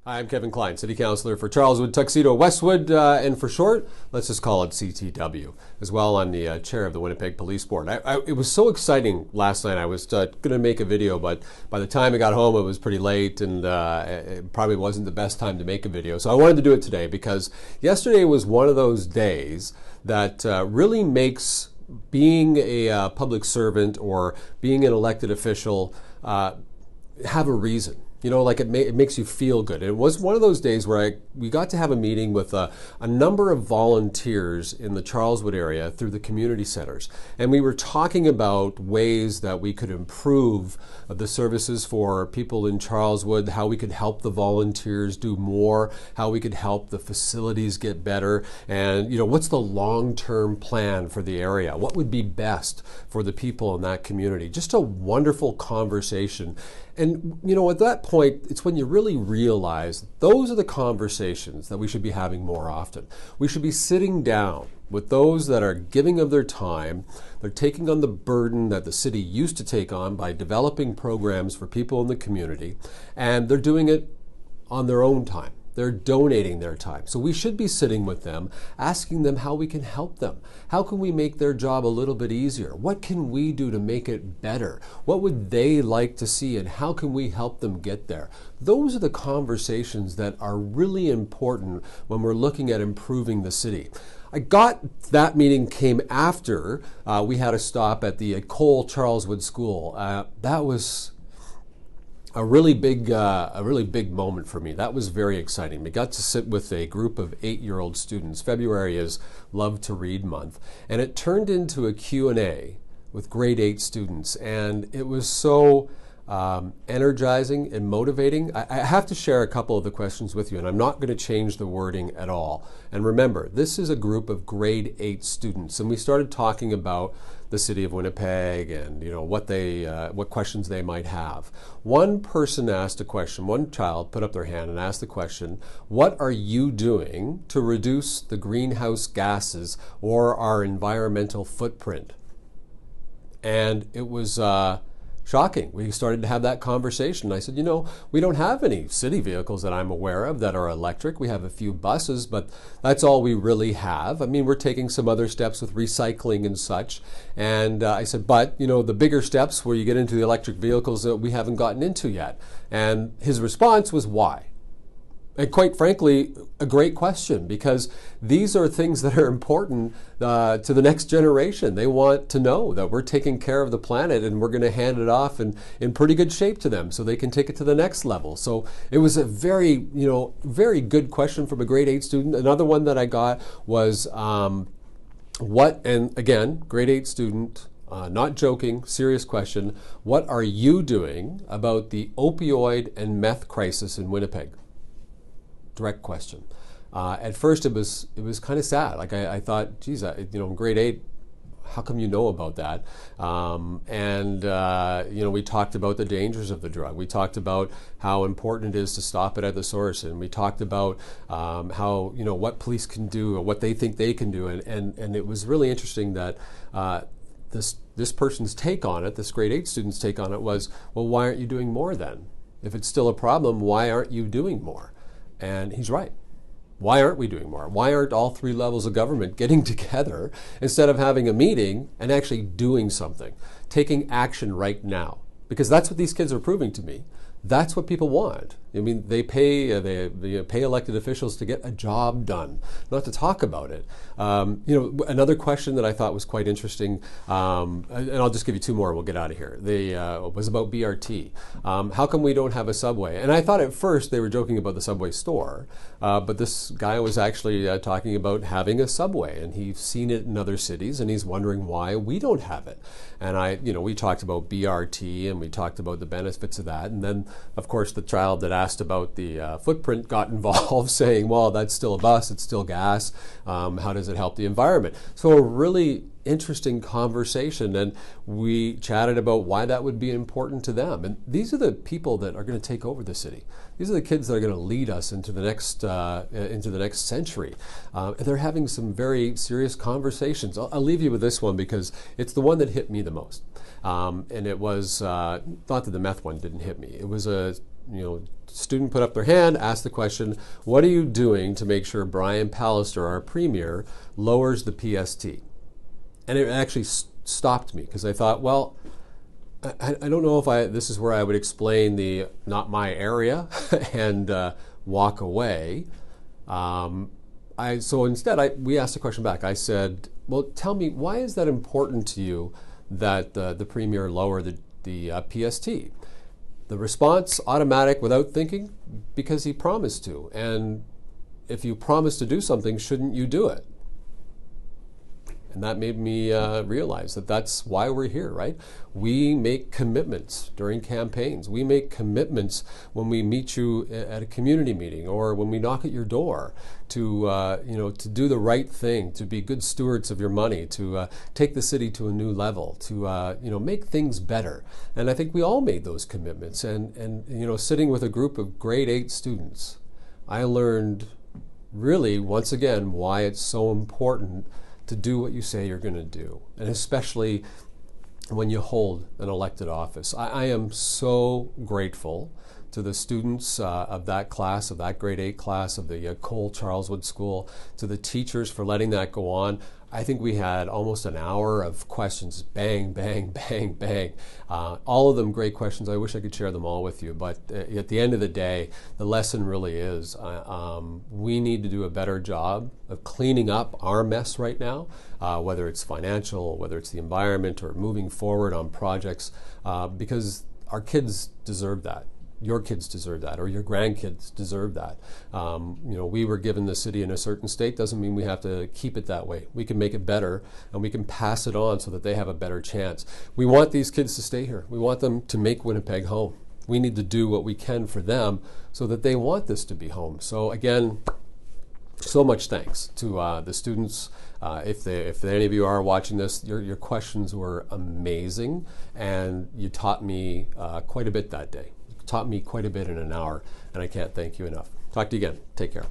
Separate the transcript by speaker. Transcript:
Speaker 1: Hi, I'm Kevin Klein, City Councilor for Charleswood, Tuxedo, Westwood, and for short, let's just call it CTW. As well, I'm the chair of the Winnipeg Police Board. It was so exciting last night. I was going to make a video, but by the time I got home, it was pretty late, and it probably wasn't the best time to make a video. So I wanted to do it today because yesterday was one of those days that really makes being a public servant or being an elected official have a reason. You know, like it makes you feel good. It was one of those days where we got to have a meeting with a number of volunteers in the Charleswood area through the community centers. And we were talking about ways that we could improve the services for people in Charleswood, how we could help the volunteers do more, how we could help the facilities get better, and, you know, what's the long-term plan for the area? What would be best for the people in that community? Just a wonderful conversation. And, you know, at that point, it's when you really realize those are the conversations that we should be having more often. We should be sitting down with those that are giving of their time. They're taking on the burden that the city used to take on by developing programs for people in the community, and they're doing it on their own time. They're donating their time. So we should be sitting with them, asking them how we can help them. How can we make their job a little bit easier? What can we do to make it better? What would they like to see, and how can we help them get there? Those are the conversations that are really important when we're looking at improving the city. That meeting came after we had a stop at the Cole Charleswood School. That was a really big moment for me. That was very exciting. We got to sit with a group of 8-year-old students. February is Love to Read Month, and it turned into a Q&A with grade 8 students, and it was so energizing and motivating. I have to share a couple of the questions with you, and I'm not going to change the wording at all. And remember, this is a group of grade 8 students, and we started talking about the city of Winnipeg and, you know, what questions they might have. One person asked a question, one child put up their hand and asked the question, what are you doing to reduce the greenhouse gases or our environmental footprint? And it was shocking. We started to have that conversation. I said, you know, we don't have any city vehicles that I'm aware of that are electric. We have a few buses, but that's all we really have. I mean, we're taking some other steps with recycling and such. And I said, but, you know, the bigger steps where you get into the electric vehicles that we haven't gotten into yet. And his response was, why? And quite frankly, a great question, because these are things that are important to the next generation. They want to know that we're taking care of the planet and we're going to hand it off in pretty good shape to them so they can take it to the next level. So it was a very good question from a grade 8 student. Another one that I got was and again, grade 8 student, not joking, serious question, what are you doing about the opioid and meth crisis in Winnipeg? Direct question. At first, it was kind of sad. Like I thought, geez, in grade 8, how come you know about that? We talked about the dangers of the drug. We talked about how important it is to stop it at the source, and we talked about how what police can do or what they think they can do, and it was really interesting that this person's take on it, this grade 8 student's take on it was, well, why aren't you doing more then? If it's still a problem, why aren't you doing more? And he's right. Why aren't we doing more? Why aren't all 3 levels of government getting together instead of having a meeting and actually doing something, taking action right now? Because that's what these kids are proving to me. That's what people want. I mean, they pay elected officials to get a job done, not to talk about it. Another question that I thought was quite interesting, and I'll just give you 2 more and we'll get out of here. Was about BRT. How come we don't have a subway? And I thought at first they were joking about the subway store, but this guy was actually talking about having a subway, and he's seen it in other cities, and he's wondering why we don't have it. And we talked about BRT, and we talked about the benefits of that, and then of course the child that asked about the footprint got involved, saying, well, that's still a bus, it's still gas, how does it help the environment? So a really interesting conversation, and we chatted about why that would be important to them. And these are the people that are going to take over the city. These are the kids that are going to lead us into the next century. And they're having some very serious conversations. I'll leave you with this one because it's the one that hit me the most. And it was, not that the meth one didn't hit me. It was a student put up their hand, asked the question, what are you doing to make sure Brian Pallister, our premier, lowers the PST? And it actually stopped me because I thought, well, I don't know if this is where I would explain the not my area and walk away. So instead, we asked the question back. I said, well, tell me, why is that important to you that the premier lower the PST? The response, automatic, without thinking, because he promised to. And if you promise to do something, shouldn't you do it? And that made me realize that that's why we're here, right? We make commitments during campaigns. We make commitments when we meet you at a community meeting or when we knock at your door to do the right thing, to be good stewards of your money, to take the city to a new level, to make things better. And I think we all made those commitments. And sitting with a group of grade 8 students, I learned really once again why it's so important to do what you say you're going to do, and especially when you hold an elected office. I am so grateful to the students of that class, of that grade 8 class of the Cole Charleswood School, to the teachers for letting that go on. I think we had almost an hour of questions, bang, bang, bang, bang. All of them great questions. I wish I could share them all with you, but at the end of the day, the lesson really is we need to do a better job of cleaning up our mess right now, whether it's financial, whether it's the environment, or moving forward on projects, because our kids deserve that. Your kids deserve that, or your grandkids deserve that. We were given the city in a certain state, doesn't mean we have to keep it that way. We can make it better, and we can pass it on so that they have a better chance. We want these kids to stay here. We want them to make Winnipeg home. We need to do what we can for them so that they want this to be home. So again, so much thanks to the students. If any of you are watching this, your questions were amazing, and you taught me quite a bit that day. Taught me quite a bit in an hour, and I can't thank you enough. Talk to you again. Take care.